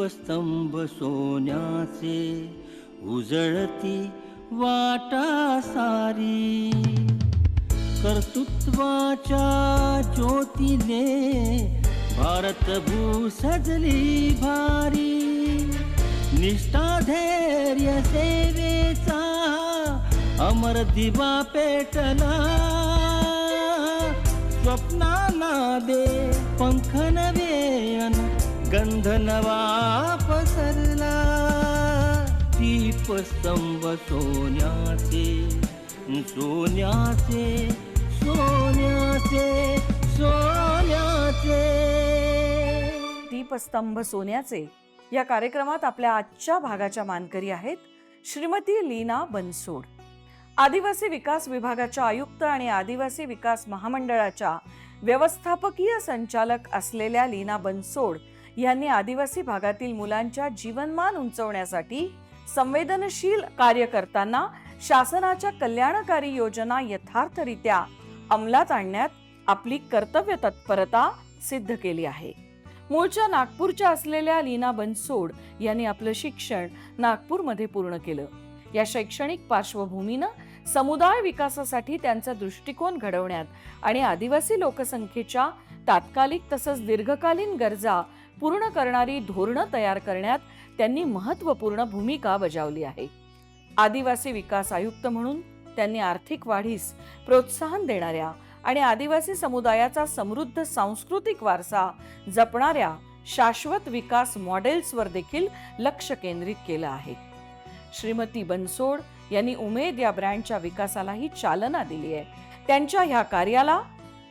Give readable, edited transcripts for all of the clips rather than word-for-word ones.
दीपस्तंभ सोन्याचे उजळती वाटा सारी, कर्तृत्वाच्या ज्योतीने भारतभू सजली भारी, निष्ठा धैर्य सेवेचा अमर दिवा पेटला, स्वप्नांना दे पंख नवे अन गंध नवा पसरला, दीपस्तंभ सोन्याचे सोन्याचे सोन्याचे सोन्याचे. दीपस्तंभ सोन्याचे या कार्यक्रमात आपल्या आजच्या भागाच्या मानकरी आहेत श्रीमती लीना बनसोड. आदिवासी विकास विभागाच्या आयुक्त आणि आदिवासी विकास महामंडळाच्या व्यवस्थापकीय संचालक असलेल्या लीना बनसोड यांनी आदिवासी भागातील मुलांच्या जीवनमान उंचवण्यासाठी संवेदनशील कार्य करताना शासनाच्या कल्याणकारी योजना यथार्थरित्या अंमलात आणण्यात आपली कर्तव्य तत्परता सिद्ध केली आहे. मूळच्या नागपूरच्या असलेल्या लीना बनसोड यांनी आपलं शिक्षण नागपूरमध्ये पूर्ण केलं. या शैक्षणिक पार्श्वभूमीनं समुदाय विकासासाठी त्यांचा दृष्टिकोन घडवण्यात आणि आदिवासी लोकसंख्येच्या तात्कालिक तसंच दीर्घकालीन गरजा पूर्ण करणारी धोरणं तयार करण्यात त्यांनी महत्त्वपूर्ण भूमिका बजावली आहे. आदिवासी विकास आयुक्त म्हणून त्यांनी आर्थिक वाढीस प्रोत्साहन देणाऱ्या आणि आदिवासी समुदायाचा समृद्ध सांस्कृतिक वारसा जपणाऱ्या शाश्वत विकास मॉडेल्सवर देखील लक्ष केंद्रित केलं आहे. श्रीमती बनसोड यांनी उमेद या ब्रँडच्या विकासालाही चालना दिली आहे. त्यांच्या ह्या कार्याला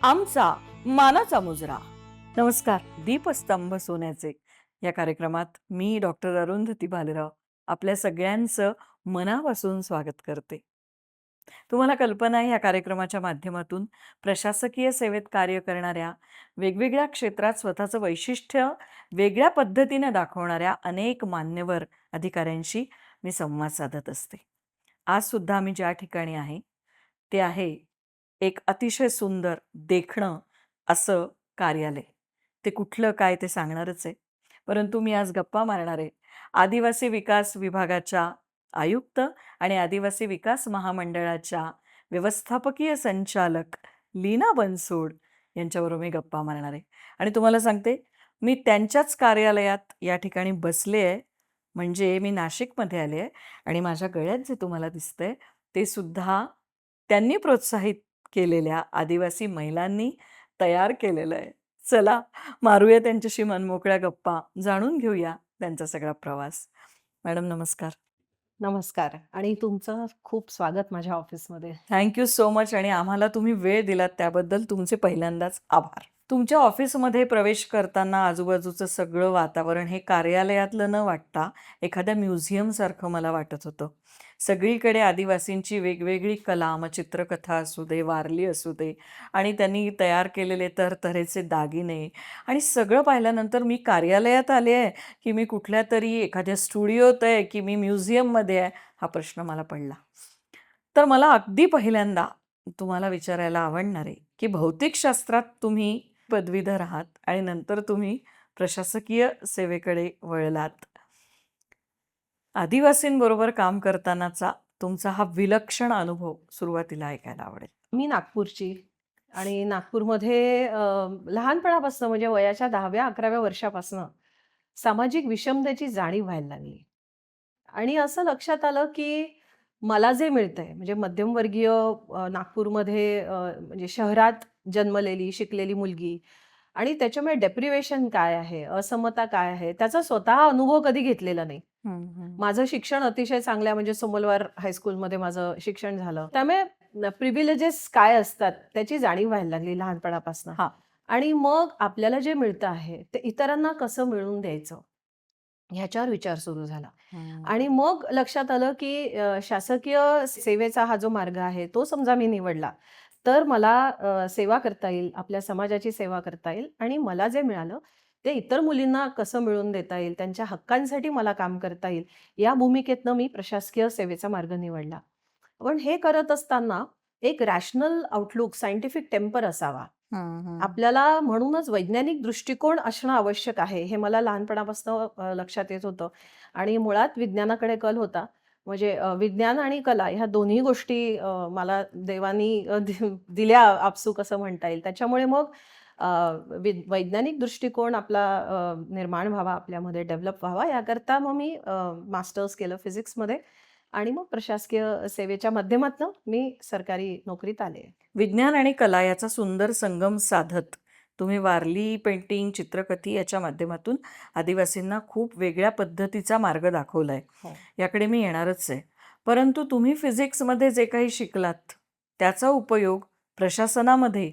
आमचा मानाचा मुजरा. नमस्कार. दीपस्तंभ सोन्याचे या कार्यक्रमात मी डॉक्टर अरुंधती भालेराव आपल्या सगळ्यांचं मनापासून स्वागत करते. तुम्हाला कल्पना आहे, या कार्यक्रमाच्या माध्यमातून प्रशासकीय सेवेत कार्य करणाऱ्या, वेगवेगळ्या क्षेत्रात स्वतःचं वैशिष्ट्य वेगळ्या पद्धतीने दाखवणाऱ्या अनेक मान्यवर अधिकाऱ्यांशी मी संवाद साधत असते. आज सुद्धा आम्ही ज्या ठिकाणी आहे ते आहे एक अतिशय सुंदर देखणं असं कार्यालय. ते कुठलं काय ते सांगणारच आहे, परंतु मी आज गप्पा मारणार आहे आदिवासी विकास विभागाच्या आयुक्त आणि आदिवासी विकास महामंडळाच्या व्यवस्थापकीय संचालक लीना बनसोड यांच्याबरोबर मी गप्पा मारणार आहे. आणि तुम्हाला सांगते, मी त्यांच्याच कार्यालयात या ठिकाणी बसले आहे. म्हणजे मी नाशिकमध्ये आले आहे आणि माझ्या गळ्यात जे तुम्हाला दिसतंय ते सुद्धा त्यांनी प्रोत्साहित केलेल्या आदिवासी महिलांनी तयार केलेलं आहे. चला मारूया त्यांच्याशी मनमोकळ्या गप्पा, जाणून घेऊया त्यांचा सगळा प्रवास. मॅडम नमस्कार. नमस्कार आणि तुमचं खूप स्वागत माझ्या ऑफिसमध्ये. Thank you so much. आणि आम्हाला तुम्ही वेळ दिलात त्याबद्दल तुमचे पहिल्यांदाच आभार. तुमच्या ऑफिसमध्ये प्रवेश करताना आजूबाजूचं सगळं वातावरण हे कार्यालयातलं न वाटता एखाद्या म्युझियमसारखं मला वाटत होतं. सगळीकडे आदिवासींची वेगवेगळी कला, मग चित्रकथा असू दे, वारली असू दे, आणि त्यांनी तयार केलेले तऱ्हेचे दागिने, आणि सगळं पाहिल्यानंतर मी कार्यालयात आले आहे की मी कुठल्या तरी एखाद्या स्टुडिओत आहे की मी म्युझियममध्ये आहे, हा प्रश्न मला पडला. तर मला अगदी पहिल्यांदा तुम्हाला विचारायला आवडणार आहे की भौतिकशास्त्रात तुम्ही पदवीधर आहात आणि नंतर तुम्ही प्रशासकीय सेवेकडे वळलात. आदिवासींबरोबर काम करतानाचा तुमचा हा विलक्षण अनुभव सुरुवातीला ऐकायला आवडेल. मी नागपूरची आणि नागपूरमध्ये लहानपणापासून म्हणजे वयाच्या 10व्या-11व्या वर्षापासून सामाजिक विषमतेची जाणीव व्हायला लागली. आणि असं लक्षात आलं की मला जे मिळतंय म्हणजे मध्यमवर्गीय नागपूरमध्ये म्हणजे शहरात जन्मलेली शिकलेली मुलगी, आणि त्याच्यामुळे डेप्रिवेशन काय आहे, असमता काय आहे, त्याचा स्वतः अनुभव कधी घेतलेला नाही. माझं शिक्षण अतिशय चांगल्या म्हणजे सोमलवार हायस्कूलमध्ये माझं शिक्षण झालं, त्यामुळे प्रिव्हिलेजेस काय असतात त्याची जाणीव व्हायला लागली लहानपणापासून. हा. आणि मग आपल्याला जे मिळतं आहे ते इतरांना कसं मिळवून द्यायचं ह्याच्यावर विचार सुरू झाला. आणि मग लक्षात आलं की शासकीय सेवेचा हा जो मार्ग आहे तो समजा मी निवडला तर मला सेवा करता येईल, आपल्या समाजाची सेवा करता येईल, आणि मला जे मिळालं ते इतर मुलींना कसं मिळवून देता येईल, त्यांच्या हक्कांसाठी मला काम करता येईल, या भूमिकेतनं मी प्रशासकीय सेवेचा मार्ग निवडला. पण हे करत असताना एक रॅशनल आउटलुक, सायंटिफिक टेम्पर असावा, आपल्याला म्हणूनच वैज्ञानिक दृष्टिकोन असणं आवश्यक आहे, हे मला लहानपणापासून लक्षात येत होतं. आणि मुळात विज्ञानाकडे कल होता. म्हणजे विज्ञान आणि कला ह्या दोन्ही गोष्टी मला देवानी दिल्या आपसूक असं म्हणता येईल. त्याच्यामुळे मग अ, वैज्ञानिक दृष्टिकोन आपला निर्माण व्हावा, आपल्यामध्ये डेव्हलप व्हावा, याकरता मग मी मास्टर्स केलं फिजिक्समध्ये आणि मग प्रशासकीय सेवेच्या माध्यमातून मी सरकारी नोकरीत आले. विज्ञान आणि कला याचा सुंदर संगम साधत तुम्ही वारली पेंटिंग, चित्रकथी याच्या माध्यमातून आदिवासींना खूप वेगळ्या पद्धतीचा मार्ग दाखवलाय. हो. याकडे मी येणारच आहे. परंतु तुम्ही फिजिक्समध्ये जे काही शिकलात त्याचा उपयोग प्रशासनामध्ये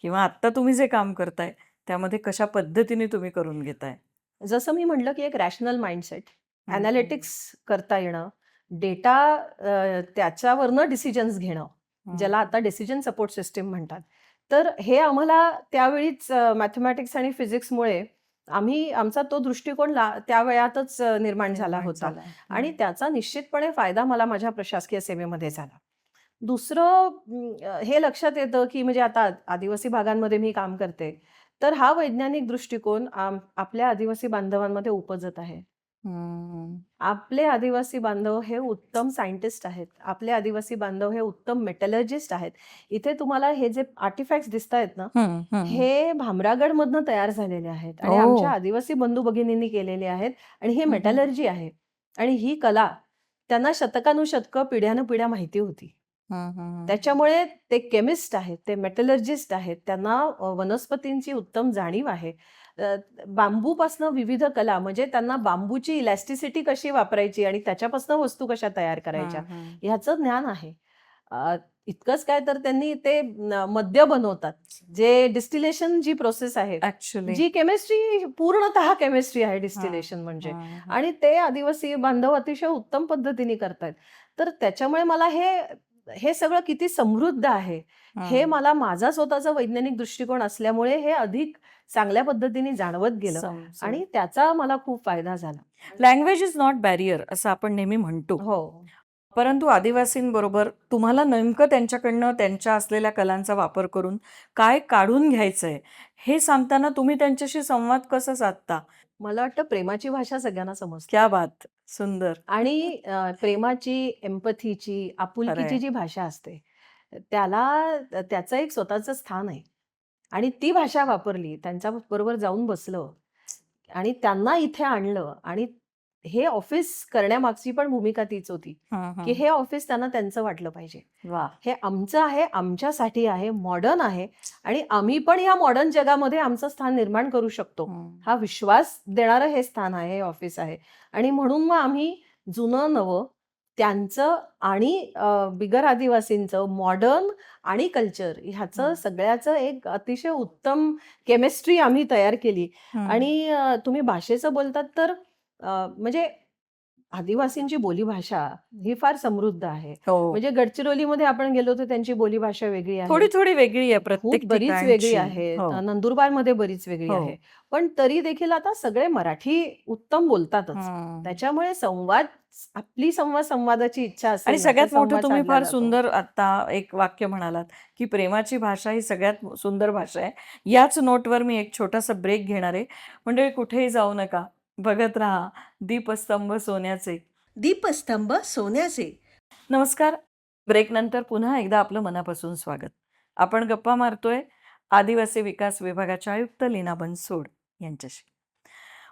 किंवा आत्ता तुम्ही जे काम करताय त्यामध्ये कशा पद्धतीने तुम्ही करून घेताय? जसं मी म्हटलं, की एक रॅशनल माइंडसेट, हम्म. ॲनालिटिक्स करता येणं, डेटा त्याच्यावरनं डिसिजन्स घेणं, ज्याला आता डिसिजन सपोर्ट सिस्टीम म्हणतात. तर हे आम्हाला त्यावेळीच मॅथमॅटिक्स आणि फिजिक्समुळे आमचा तो दृष्टिकोन त्या वेळातच निर्माण झाला होता. आणि त्याचा निश्चितपणे फायदा मला माझ्या प्रशासकीय सेवेमध्ये झाला. दुसरं हे लक्षात येतं, की म्हणजे आता आदिवासी भागांमध्ये मी काम करते, तर हा वैज्ञानिक दृष्टिकोन आपल्या आदिवासी बांधवांमध्ये उपजत आहे. आपले आदिवासी बांधव हे उत्तम सायंटिस्ट आहेत. आपले आदिवासी बांधव हे उत्तम मेटलर्जिस्ट आहेत. इथे तुम्हाला हे जे आर्टिफॅक्ट्स दिसतायत ना, हे भामरागडमधनं तयार झालेले आहेत आणि आमच्या आदिवासी बंधू भगिनींनी केलेले आहेत. आणि हे मेटलर्जी आहे आणि ही कला त्यांना शतकानुशतकं, पिढ्यानुपिढ्या माहिती होती. त्याच्यामुळे ते केमिस्ट आहेत, ते मेटलर्जिस्ट आहेत, त्यांना वनस्पतींची उत्तम जाणीव आहे. बांबूपासनं विविध कला, म्हणजे त्यांना बांबूची इलॅस्टिसिटी कशी वापरायची आणि त्याच्यापासून वस्तू कशा तयार करायच्या ह्याचं ज्ञान आहे. इतकंच काय, तर त्यांनी ते मद्य बनवतात, जे डिस्टिलेशन जी प्रोसेस आहे, जी केमिस्ट्री पूर्णतः केमिस्ट्री आहे डिस्टिलेशन म्हणजे, आणि ते आदिवासी बांधव अतिशय उत्तम पद्धतीने करतायत. तर त्याच्यामुळे मला हे सगळं किती समृद्ध आहे हे मला माझा स्वतःचा वैज्ञानिक दृष्टिकोन असल्यामुळे हे अधिक चांगल्या पद्धतीने जाणवत गेलं आणि त्याचा मला खूप फायदा झाला. लँग्वेज इज नॉट बॅरियर असं आपण नेहमी म्हणतो. हो. परंतु आदिवासींबरोबर तुम्हाला नेमकं त्यांच्याकडनं त्यांच्या असलेल्या कलांचा वापर करून काय काढून घ्यायचंय हे सांगताना तुम्ही त्यांच्याशी संवाद कसा साधता? मला वाटतं प्रेमाची भाषा सगळ्यांना समजते. क्या बात, सुंदर. आणि प्रेमाची, एम्पथीची, आपुलकीची जी भाषा असते, त्याचं एक स्वतःचं स्थान आहे. आणि ती भाषा वापरली, त्यांच्या बरोबर जाऊन बसलं आणि त्यांना इथे आणलं, आणि हे ऑफिस करण्यामागची पण भूमिका तीच होती, की हे ऑफिस त्यांना त्यांचं वाटलं पाहिजे. हे आमचं आहे, आमच्यासाठी आहे, मॉडर्न आहे, आणि आम्ही पण या मॉडर्न जगामध्ये आमचं स्थान निर्माण करू शकतो, हा विश्वास देणारं हे स्थान आहे, हे ऑफिस आहे. आणि म्हणून मग आम्ही जुनं नवं, त्यांचं आणि बिगर आदिवासींचं, मॉडर्न आणि कल्चर ह्याचं सगळ्याचं एक अतिशय उत्तम केमिस्ट्री आम्ही तयार केली. आणि तुम्ही भाषेचं बोलतात तर म्हणजे आदिवासींची बोलीभाषा ही फार समृद्ध आहे. म्हणजे गडचिरोलीमध्ये आपण गेलो तर त्यांची बोलीभाषा वेगळी आहे, थोडी थोडी वेगळी आहे, खूप प्रत्येक बरीच ठिकाणची. वेगळी आहे. हो. नंदुरबारमध्ये बरीच वेगळी हो. आहे. पण तरी देखील आता सगळे मराठी उत्तम बोलतातच. त्याच्यामुळे आपली संवादाची इच्छा असेल आणि ना, तर सगळ्यात मोठं संवाद तुम्ही साधला फार जातो. सुंदर आता एक वाक्य म्हणालात की प्रेमाची भाषा ही सगळ्यात सुंदर भाषा आहे. याच नोटवर मी एक छोटासा ब्रेक घेणार आहे. म्हणजे कुठेही जाऊ नका, बघत राहा दीपस्तंभ सोन्याचे. दीपस्तंभ सोन्याचे. नमस्कार. ब्रेक नंतर पुन्हा एकदा आपलं मनापासून स्वागत. आपण गप्पा मारतोय आदिवासी विकास विभागाच्या आयुक्त लीना बनसोड यांच्याशी.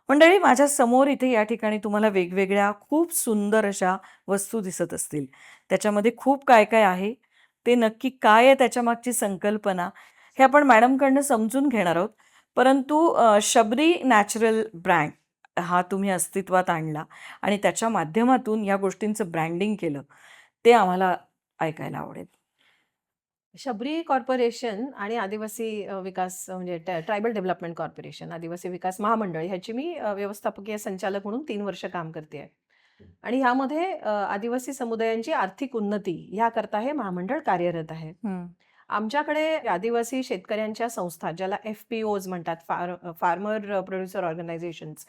मंडळी, माझ्या समोर इथे या ठिकाणी तुम्हाला वेगवेगळ्या खूप सुंदर अशा वस्तू दिसत असतील. त्याच्यामध्ये खूप काय काय आहे, ते नक्की काय आहे, त्याच्या मागची संकल्पना हे आपण मॅडमकडनं समजून घेणार आहोत. परंतु शबरी नॅचरल ब्रँड हा तुम्ही अस्तित्वात आणला आणि त्याच्या माध्यमातून या गोष्टींचं ब्रँडिंग केलं, ते आम्हाला ऐकायला आवडेल. शबरी कॉर्पोरेशन आणि आदिवासी विकास म्हणजे ट्रायबल डेव्हलपमेंट कॉर्पोरेशन, आदिवासी विकास महामंडळ, ह्याची मी व्यवस्थापकीय संचालक म्हणून 3 वर्ष काम करते आहे. आणि ह्यामध्ये आदिवासी समुदायांची आर्थिक उन्नती ह्याकरता हे महामंडळ कार्यरत आहे. आमच्याकडे आदिवासी शेतकऱ्यांच्या संस्था, ज्याला FPOs म्हणतात, फार्मर प्रोड्युसर ऑर्गनायझेशन्स,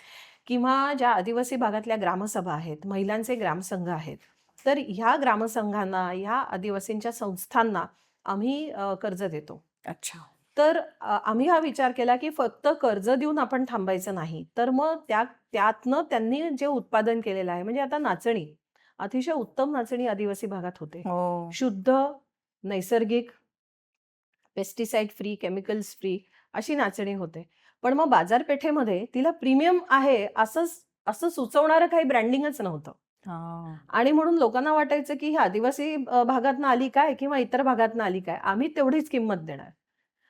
किंवा ज्या आदिवासी भागातल्या ग्रामसभा आहेत, महिलांचे ग्रामसंघ आहेत, तर ह्या ग्रामसंघांना, ह्या आदिवासींच्या संस्थांना आम्ही कर्ज देतो. अच्छा. तर आम्ही हा विचार केला की फक्त कर्ज देऊन आपण थांबायचं नाही, तर मग त्यातनं त्यांनी जे उत्पादन केलेलं आहे, म्हणजे आता नाचणी, अतिशय उत्तम नाचणी आदिवासी भागात होते. हो. शुद्ध, नैसर्गिक, पेस्टिसाइड फ्री, केमिकल्स फ्री अशी नाचणी होते. पण मग बाजारपेठेमध्ये तिला प्रीमियम आहे असं सुचवणारं काही ब्रँडिंगच नव्हतं. हां. आणि म्हणून लोकांना वाटायचं की ही आदिवासी भागातनं आली काय किंवा इतर भागातनं आली काय, आम्ही तेवढीच किंमत देणार.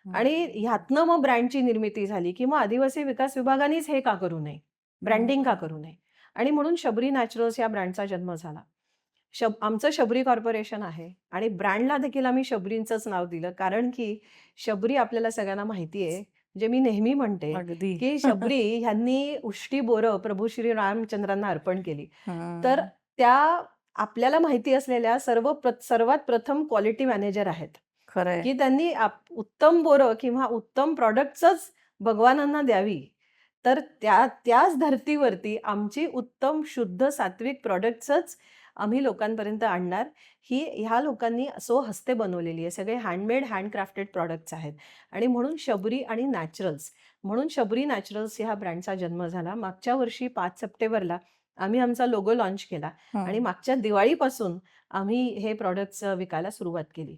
आणि ह्यातनं मग ब्रँडची निर्मिती झाली की मग आदिवासी विकास विभागानेच हे का करू नये, ब्रँडिंग का करू नये. आणि म्हणून शबरी नॅचरल्स या ब्रँडचा जन्म झाला. आमचं शबरी कॉर्पोरेशन आहे आणि ब्रँडला देखील आम्ही शबरींचंच नाव दिलं, कारण की शबरी आपल्याला सगळ्यांना माहिती आहे. म्हणजे मी नेहमी म्हणते अगदी. की शबरी ह्यांनी उष्टी बोरं प्रभू श्री रामचंद्रांना अर्पण केली. तर हं. त्या आपल्याला माहिती असलेल्या सर्वात प्रथम क्वालिटी मॅनेजर आहेत, खरंय. की त्यांनी उत्तम बोरं किंवा उत्तम प्रॉडक्ट्सच भगवानांना द्यावी. तर त्याच धर्तीवरती आमची उत्तम शुद्ध सात्विक प्रॉडक्ट्सच आम्ही लोकांपर्यंत आणणार. ह्या लोकांनी स्वहस्ते बनवलेली आहे, सगळे हँडमेड हँडक्राफ्टेड प्रॉडक्ट्स आहेत. आणि म्हणून शबरी आणि नॅचरल्स, म्हणून शबरी नॅचरल्स ह्या ब्रँडचा जन्म झाला. मागच्या वर्षी 5 सप्टेंबरला आम्ही आमचा लोगो लॉन्च केला आणि मागच्या दिवाळीपासून आम्ही हे प्रॉडक्ट्स विकायला सुरुवात केली.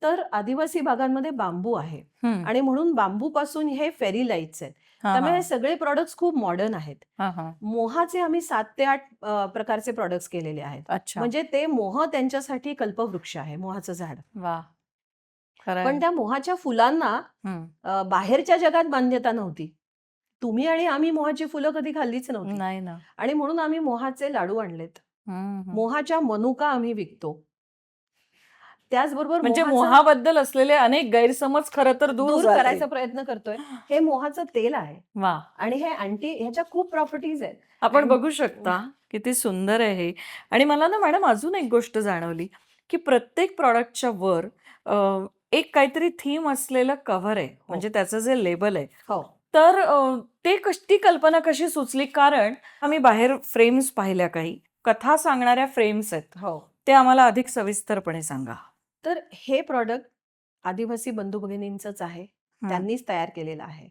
तर आदिवासी भागांमध्ये बांबू आहे आणि म्हणून बांबूपासून हे फेरी लाईट्स आहेत. त्यामुळे हे सगळे प्रॉडक्ट्स खूप मॉडर्न आहेत. मोहाचे आम्ही 7 ते 8 प्रकारचे प्रॉडक्ट्स केलेले आहेत. अच्छा. म्हणजे ते मोह त्यांच्यासाठी कल्पवृक्ष आहे, मोहाचं झाड. वा. खरंय. पण त्या मोहाच्या फुलांना बाहेरच्या जगात मान्यता नव्हती. तुम्ही आणि आम्ही मोहाची फुलं कधी खाल्लीच नव्हती. नाही ना. आणि म्हणून आम्ही मोहाचे लाडू आणलेत. मोहाच्या मनुका आम्ही विकतो. त्याचबरोबर म्हणजे मोहाबद्दल असलेले अनेक गैरसमज खरं तर दूर दूर झाले. करायचा प्रयत्न करतोय. हे मोहाचं तेल आहे वा. आणि हे ह्याच्या खूप प्रॉपर्टीज आहेत. आपण बघू शकता किती सुंदर आहे हे. आणि मला ना मॅडम अजून एक गोष्ट जाणवली की प्रत्येक प्रॉडक्टच्या वर एक काहीतरी थीम असलेलं कव्हर आहे, म्हणजे त्याचं जे लेबल आहे. हो. तर ती कल्पना कशी सुचली? कारण आम्ही बाहेर फ्रेम्स पाहिल्या, काही कथा सांगणाऱ्या फ्रेम्स आहेत. हो. ते आम्हाला अधिक सविस्तरपणे सांगा. तर हे प्रॉडक्ट आदिवासी बंधू भगिनींचंच आहे, त्यांनीच तयार केलेलं आहे.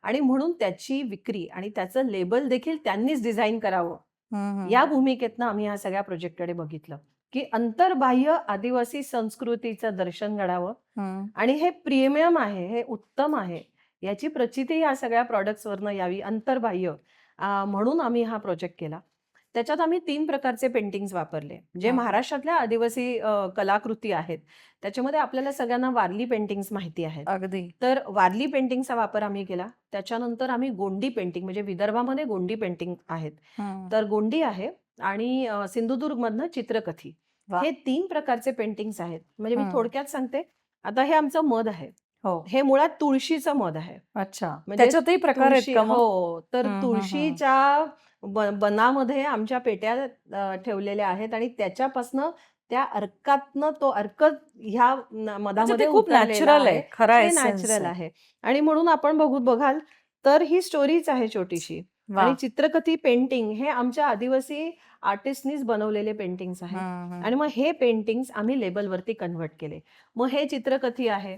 आणि म्हणून त्याची विक्री आणि त्याचं लेबल देखील त्यांनीच डिझाईन करावं, या भूमिकेतनं आम्ही ह्या सगळ्या प्रोजेक्टकडे बघितलं की अंतर्बाह्य आदिवासी संस्कृतीचं दर्शन घडावं आणि हे प्रीमियम आहे, हे उत्तम आहे, याची प्रचिती या सगळ्या प्रॉडक्ट्सवरनं यावी अंतर्बाह्य. म्हणून आम्ही हा प्रोजेक्ट केला. त्याच्यात आम्ही 3 प्रकारचे पेंटिंग्स वापरले, जे महाराष्ट्रातल्या आदिवासी कलाकृती आहेत. त्याच्यामध्ये आपल्याला सगळ्यांना वारली पेंटिंग्स माहिती आहेत. अगदी. तर वारली पेंटिंगचा वापर आम्ही केला. त्याच्यानंतर आम्ही गोंडी पेंटिंग, म्हणजे विदर्भामध्ये गोंडी पेंटिंग आहेत, तर गोंडी आहे आणि सिंधुदुर्गमधनं चित्रकथी, हे 3 प्रकारचे पेंटिंग्स आहेत. म्हणजे मी थोडक्यात सांगते. आता हे आमचं मध आहे. हो. हे मुळात तुळशीचं मध आहे. अच्छा. म्हणजे त्याच्यातही प्रकार आहेत का मग? हो. तर तुळशीच्या बनामध्ये आमच्या पेट्या ठेवलेल्या आहेत आणि त्याच्यापासनं त्या अर्कातनं तो अर्क ह्या मधामध्ये खूप नॅचरल आहे, खरा हे essence नॅचरल आहे. आहे. आणि म्हणून आपण बघाल तर ही स्टोरीच आहे छोटीशी. आणि चित्रकथी पेंटिंग हे आमच्या आदिवासी आर्टिस्टनीच बनवलेले पेंटिंग्स आहेत. आणि मग हे पेंटिंग्स आम्ही लेबलवरती कन्व्हर्ट केले. मग हे चित्रकथी आहे.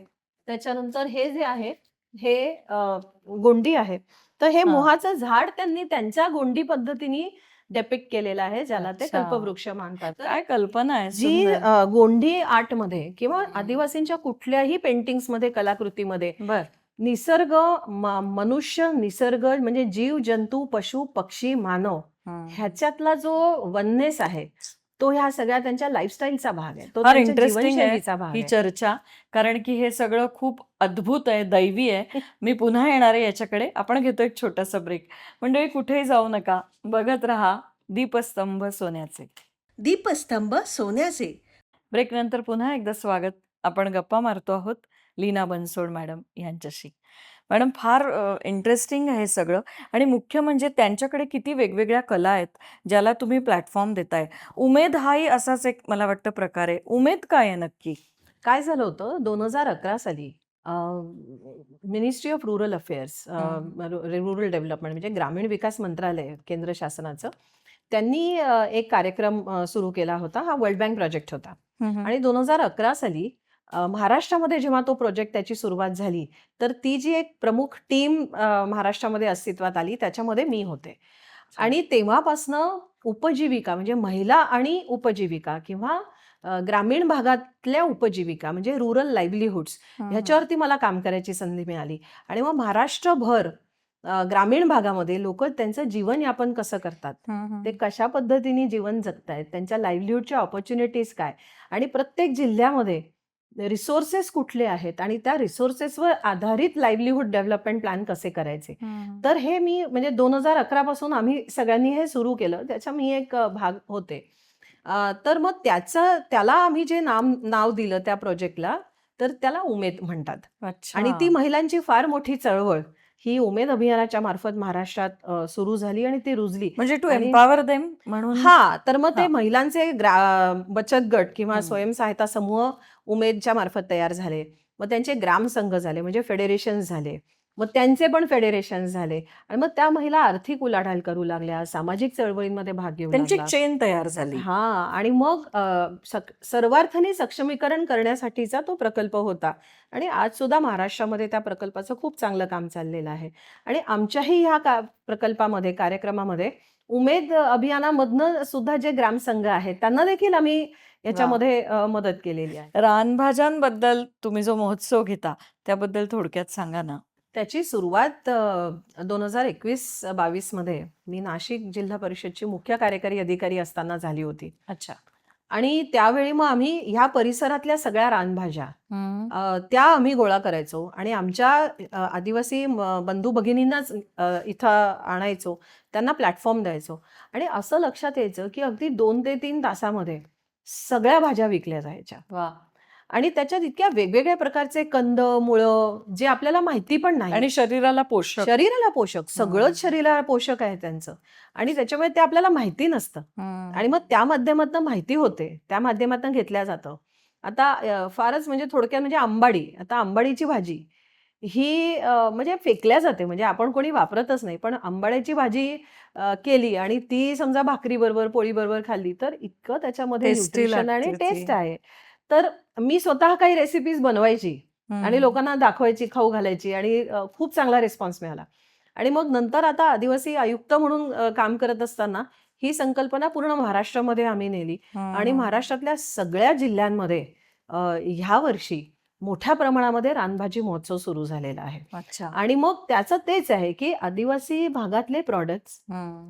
त्याच्यानंतर हे जे आहे हे गोंडी आहे. तर हे मोहाचं झाड त्यांनी त्यांच्या गोंडी पद्धतीने डेपिक्ट केलेलं आहे, ज्याला ते कल्पवृक्ष मानतात. काय कल्पना आहे जी सुंदर. गोंडी आर्टमध्ये किंवा आदिवासींच्या कुठल्याही पेंटिंग्समध्ये, कलाकृतीमध्ये निसर्ग, मनुष्य, निसर्ग म्हणजे जीव, जंतू, पशु, पक्षी, मानव, ह्याच्यातला जो वननेस आहे तो ह्या सगळ्या त्यांच्या लाईफस्टाईलचा भाग आहे, तो फार त्यांच्या इंटरेस्टिंग आहे जीवनशैलीचा भाग ही आहे. चर्चा, कारण की हे सगळं खूप अद्भुत आहे, दैवी आहे. मी पुन्हा येणार आहे याच्याकडे. आपण घेतो एक छोटासा ब्रेक. मंडळी, कुठेही जाऊ नका, बघत राहा दीपस्तंभ सोन्याचे. दीपस्तंभ सोन्याचे. ब्रेक नंतर पुन्हा एकदा स्वागत. आपण गप्पा मारतो आहोत लीना बनसोड मॅडम यांच्याशी. मॅडम, फार इंटरेस्टिंग आहे सगळं. आणि मुख्य म्हणजे त्यांच्याकडे किती वेगवेगळ्या कला आहेत ज्याला तुम्ही प्लॅटफॉर्म देताय. उमेद हाही असाच एक मला वाटतं प्रकार आहे. उमेद काय आहे नक्की? काय झालं होतं 2011 साली ministry of rural affairs, rural development म्हणजे ग्रामीण विकास मंत्रालय केंद्र शासनाचं, त्यांनी एक कार्यक्रम सुरू केला होता. हा वर्ल्ड बँक प्रोजेक्ट होता. आणि 2011 साली महाराष्ट्रामध्ये जेव्हा तो प्रोजेक्ट त्याची सुरुवात झाली, तर ती जी एक प्रमुख टीम महाराष्ट्रामध्ये अस्तित्वात आली, त्याच्यामध्ये मी होते. आणि तेव्हापासनं उपजीविका म्हणजे महिला आणि उपजीविका किंवा ग्रामीण भागातल्या उपजीविका म्हणजे रुरल लाईव्हलीहुड्स ह्याच्यावरती मला काम करायची संधी मिळाली. आणि मग महाराष्ट्रभर ग्रामीण भागामध्ये लोक त्यांचं जीवनयापन कसं करतात, ते कशा पद्धतीने जीवन जगतायत, त्यांच्या लाईव्हलीहुडच्या ऑपॉर्च्युनिटीज काय, आणि प्रत्येक जिल्ह्यामध्ये रिसोर्सेस कुठले आहेत आणि त्या रिसोर्सेसवर आधारित लाईव्हलीहुड डेव्हलपमेंट प्लॅन कसे करायचे. तर हे मी म्हणजे 2011 पासून आम्ही सगळ्यांनी हे सुरू केलं, त्याचा मी एक भाग होते. तर मग त्याला आम्ही जे नाव दिलं त्या प्रोजेक्टला, तर त्याला उमेद म्हणतात. आणि ती महिलांची फार मोठी चळवळ ही उमेद अभियानाच्या मार्फत महाराष्ट्रात सुरू झाली आणि ती रुजली. म्हणजे टू आणि एम्पॉवर देम म्हणून. हा, तर मग ते हा. महिलांचे बचत गट किंवा स्वयंसहायता समूह उमेदच्या मार्फत तयार झाले. मग त्यांचे ग्राम संघ झाले म्हणजे फेडरेशन झाले. मग त्यांचे पण फेडरेशन झाले आणि मग त्या महिला आर्थिक उलाढाल करू लागल्या, सामाजिक चळवळींमध्ये भाग घेऊ त्यांची लागल्या. चेन तयार झाली. हा, आणि मग सर्वार्थाने सक्षमीकरण करण्यासाठीचा तो प्रकल्प होता. आणि आज सुद्धा महाराष्ट्रामध्ये त्या प्रकल्पाचं खूप चांगलं काम चाललेलं आहे. आणि आमच्याही ह्या प्रकल्पामध्ये कार्यक्रमामध्ये उमेद अभियानामधनं सुद्धा जे ग्रामसंघ आहेत त्यांना देखील आम्ही याच्यामध्ये मदत केलेली आहे. रानभाज्यांबद्दल तुम्ही जो महोत्सव घेता त्याबद्दल थोडक्यात सांगा ना. त्याची सुरुवात 2021-22 मध्ये मी नाशिक जिल्हा परिषदची मुख्य कार्यकारी अधिकारी असताना झाली होती. अच्छा. आणि त्यावेळी मग आम्ही ह्या परिसरातल्या सगळ्या रानभाज्या त्या आम्ही गोळा करायचो आणि आमच्या आदिवासी बंधू भगिनींनाच इथं आणायचो, त्यांना प्लॅटफॉर्म द्यायचो. आणि असं लक्षात यायचं की अगदी 2 ते 3 तासामध्ये सगळ्या भाज्या विकल्या जायच्या. वा. आणि त्याच्यात इतक्या वेगवेगळ्या प्रकारचे कंद, मुळं जे आपल्याला माहिती पण नाही, आणि शरीराला पोषक. शरीराला पोषक, सगळंच शरीराला पोषक आहे त्यांचं, आणि त्याच्यामुळे ते आपल्याला माहिती नसतं. आणि मग त्या माध्यमातून माहिती होते, त्या माध्यमातून घेतल्या जातं. आता फारच म्हणजे थोडक्यात म्हणजे आंबाडी, आता आंबाडीची भाजी ही म्हणजे फेकल्या जाते, म्हणजे आपण कोणी वापरतच नाही, पण आंबाड्याची भाजी केली आणि ती समजा भाकरी बरोबर पोळी बरोबर खाल्ली तर इतकं त्याच्यामध्ये Tasty न्यूट्रिशन आणि लागते ती. टेस्ट आहे. तर मी स्वतः काही रेसिपीज बनवायची आणि लोकांना दाखवायची, खाऊ घालायची, आणि खूप चांगला रिस्पॉन्स मिळाला. आणि मग नंतर आता आदिवासी आयुक्त म्हणून काम करत असताना ही संकल्पना पूर्ण महाराष्ट्रामध्ये आम्ही नेली. आणि महाराष्ट्रातल्या सगळ्या जिल्ह्यांमध्ये ह्या वर्षी मोठ्या प्रमाणामध्ये रानभाजी महोत्सव सुरू झालेला आहे. अच्छा. आणि मग त्याचं तेच आहे की आदिवासी भागातले प्रॉडक्ट्स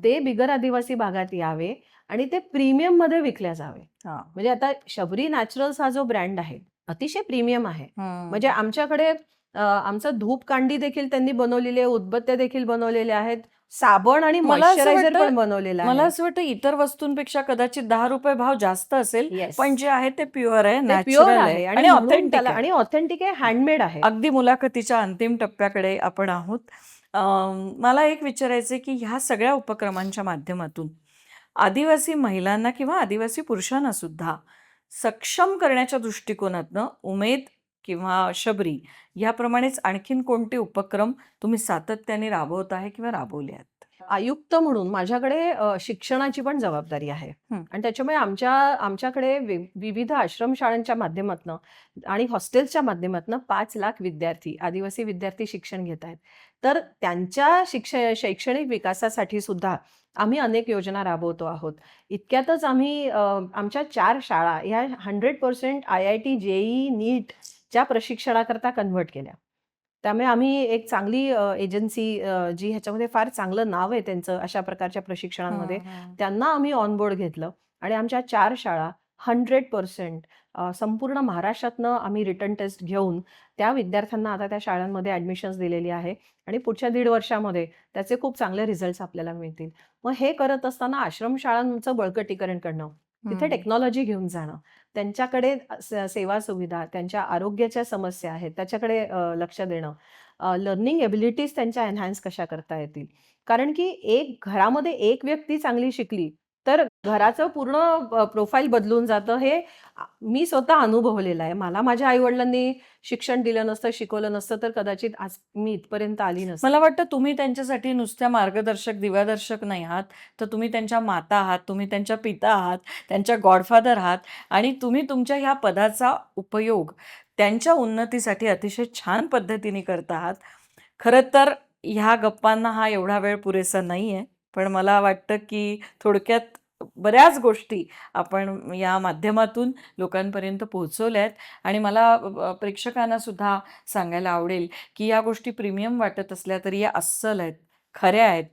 ते बिगर आदिवासी भागात यावे आणि ते प्रीमियम मध्ये विकल्या जावे. म्हणजे आता शबरी नॅचरल्स हा जो ब्रँड आहे अतिशय प्रीमियम आहे. म्हणजे आमच्याकडे आमचं धूप कांडी देखील त्यांनी बनवलेली आहे, उदबत्त्या देखील बनवलेल्या आहेत, साबण आणि मला असं मॉइश्चरायझर वाटतं- पण बनवलेला मला आहे. असं वाटतं इतर वस्तूंपेक्षा कदाचित 10 रुपये भाव जास्त असेल, Yes. पण जे आहे ते प्युअर आहे, ते नॅचरल प्युअर आहे आहे आणि म्हणून ऑथेंटिक त्याला- आहे. आणि ऑथेंटिक आहे, हँडमेड आहे. अगदी मुलाखतीच्या अंतिम टप्प्याकडे आपण आहोत. मला एक विचारायचं आहे की ह्या सगळ्या उपक्रमांच्या माध्यमातून आदिवासी महिलांना किंवा आदिवासी पुरुषांना सुद्धा सक्षम करण्याच्या दृष्टिकोनातनं उमेद किंवा शबरी याप्रमाणेच आणखीन कोणते उपक्रम तुम्ही सातत्याने राबवत आहे किंवा राबवले आहेत? आयुक्त म्हणून माझ्याकडे शिक्षणाची पण जबाबदारी आहे. आणि त्याच्यामुळे आमच्याकडे विविध आश्रमशाळांच्या माध्यमातून आणि हॉस्टेल्सच्या माध्यमातून 5 लाख विद्यार्थी, आदिवासी विद्यार्थी शिक्षण घेत आहेत. तर त्यांच्या शैक्षणिक विकासासाठी सुद्धा आम्ही अनेक योजना राबवतो आहोत. इतक्यातच आम्ही आमच्या 4 शाळा या 100% IIT JEE नीटच्या प्रशिक्षणाकरता कन्व्हर्ट केल्या. त्यामुळे आम्ही एक चांगली एजन्सी जी ह्याच्यामध्ये फार चांगलं नाव आहे त्यांचं अशा प्रकारच्या प्रशिक्षणांमध्ये, त्यांना आम्ही ऑनबोर्ड घेतलं. आणि आमच्या 4 शाळा 100% संपूर्ण महाराष्ट्रातनं आम्ही रिटर्न टेस्ट घेऊन त्या विद्यार्थ्यांना आता त्या शाळांमध्ये ॲडमिशन्स दिलेली आहे. आणि पुढच्या 1.5 वर्षामध्ये त्याचे खूप चांगले रिझल्ट्स आपल्याला मिळतील. मग हे करत असताना आश्रमशाळांचं बळकटीकरण करणं, तिथे टेक्नॉलॉजी घेऊन जाणं, त्यांच्याकडे सेवा सुविधा, त्यांच्या आरोग्याच्या समस्या आहेत त्याच्याकडे लक्ष देणं, लर्निंग एबिलिटीज त्यांच्या एनहान्स कशा करता येतील. कारण की घरामध्ये एक व्यक्ती चांगली शिकली तर घराचं पूर्ण प्रोफाईल बदलून जातं. हे मी स्वतः अनुभवलेलं आहे. मला माझ्या आईवडिलांनी शिक्षण दिलं नसतं, शिकवलं नसतं तर कदाचित आज मी इथपर्यंत आली नसते. मला वाटतं तुम्ही त्यांच्यासाठी नुसत्या मार्गदर्शक, दिव्यादर्शक नाही आहात, तर तुम्ही त्यांच्या माता आहात, तुम्ही त्यांच्या पिता आहात, त्यांच्या गॉडफादर आहात, आणि तुम्ही तुमच्या ह्या पदाचा उपयोग त्यांच्या उन्नतीसाठी अतिशय छान पद्धतीने करत आहात. खरं तर ह्या गप्पांना हा एवढा वेळ पुरेसा नाही आहे, पण मला वाटतं की थोडक्यात बऱ्याच गोष्टी आपण या माध्यमातून लोकांपर्यंत पोहोचवल्या आहेत. आणि मला प्रेक्षकांना सुद्धा सांगायला आवडेल की या गोष्टी प्रीमियम वाटत असल्या तरी या अस्सल आहेत, खऱ्या आहेत.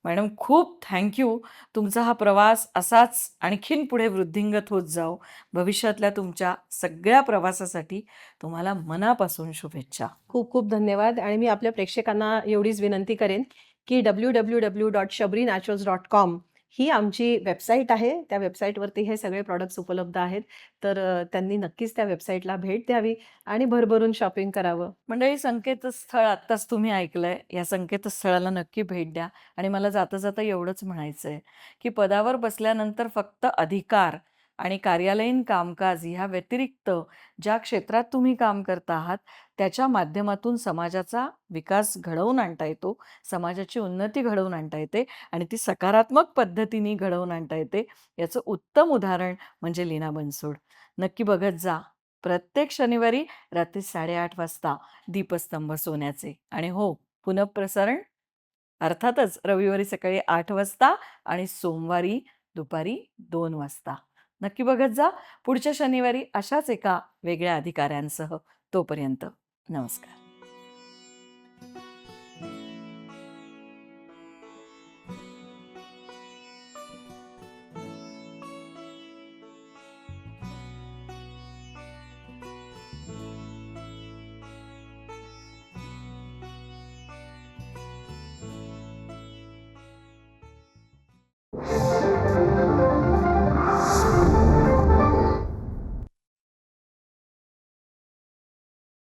मॅडम खूप थँक्यू. तुमचा हा प्रवास असाच आणखीन पुढे वृद्धिंगत होत जाओ. भविष्यातल्या तुमच्या सगळ्या प्रवासासाठी तुम्हाला मनापासून शुभेच्छा. खूप खूप धन्यवाद. आणि मी आपल्या प्रेक्षकांना एवढीच विनंती करेन की www.shabrinaturals.com ही आमची वेबसाईट आहे. त्या वेबसाईटवरती हे सगळे प्रॉडक्ट्स उपलब्ध आहेत. तर त्यांनी नक्कीच त्या वेबसाईटला भेट द्यावी आणि भरभरून शॉपिंग करावं. मंडळी, संकेतस्थळ आत्ताच तुम्ही ऐकलंय. या संकेतस्थळाला नक्की भेट द्या. आणि मला जाता जाता एवढंच म्हणायचं आहे की पदावर बसल्यानंतर फक्त अधिकार आणि कार्यालयीन कामकाज ह्या व्यतिरिक्त ज्या क्षेत्रात तुम्ही काम करता आहात त्याच्या माध्यमातून समाजाचा विकास घडवून आणता येतो, समाजाची उन्नती घडवून आणता येते आणि ती सकारात्मक पद्धतीने घडवून आणता येते. याचं उत्तम उदाहरण म्हणजे लीना बनसोड. नक्की बघत जा. प्रत्येक शनिवारी रात्री 8:30 वाजता दीपस्तंभ सोन्याचे. आणि हो, पुनःप्रसारण अर्थातच रविवारी सकाळी 8 वाजता आणि सोमवारी दुपारी 2 वाजता. नक्की बघत जा. पुढच्या शनिवारी अशाच एका वेगळ्या अधिकाऱ्यांसह. तोपर्यंत नमस्कार.